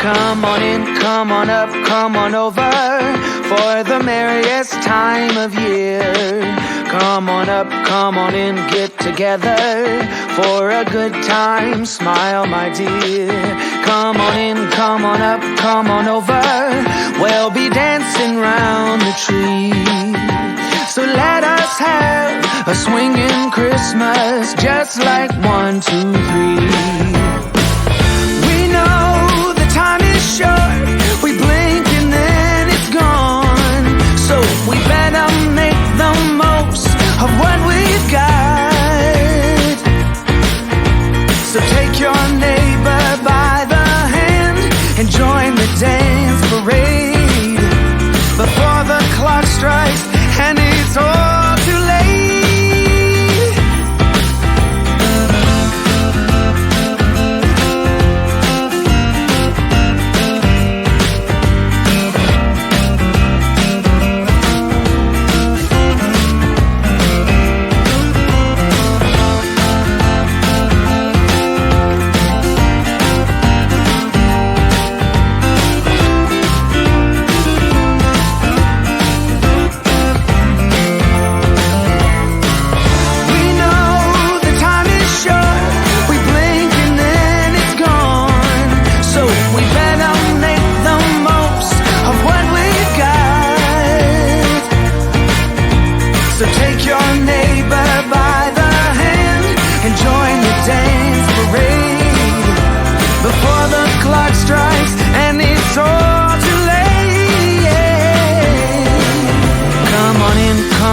Come on in, come on up, come on over for the merriest time of year. Come on up, come on in, get together for a good time. Smile, my dear. Come on in, come on up, come on over. We'll be dancing round the tree. So let us have a swinging Christmas, just like 1, 2, 3. We know the time is short, we blink and then it's gone. So we better make the most of what we've got. So take your neighbor by the hand and join the dance parade before the clock strikes and it's all too late.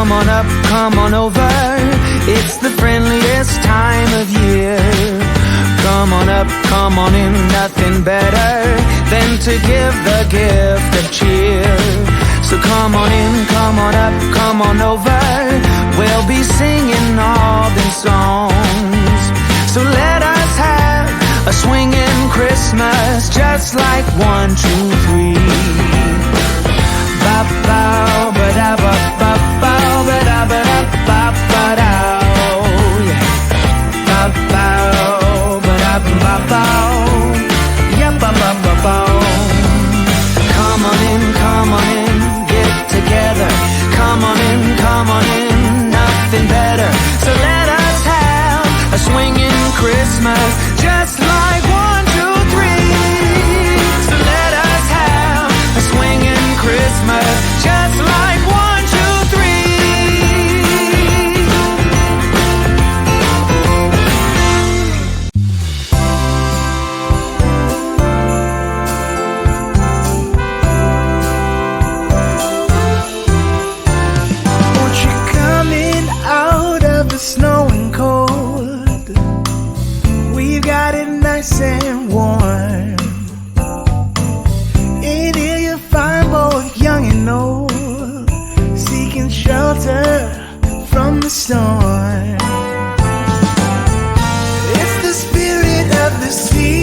Come on up, come on over, it's the friendliest time of year. Come on up, come on in, nothing better than to give the gift of cheer. So come on in, come on up, come on over, we'll be singing all these songs. So let us have a swinging Christmas, just like 1, 2, 3. Ba-bow, ba-da-ba-ba-bow, ba-da-ba-da-ba-ba-dow. Ba-bow, ba-da-ba-ba-bow, swinging Christmas, just like 1, 2, 3. So let us have a swinging Christmas, just like 1, 2, 3. Won't you come in out of the snow and cold? We've got it nice and warm. In here you'll find both young and old, seeking shelter from the storm. It's the spirit of the sea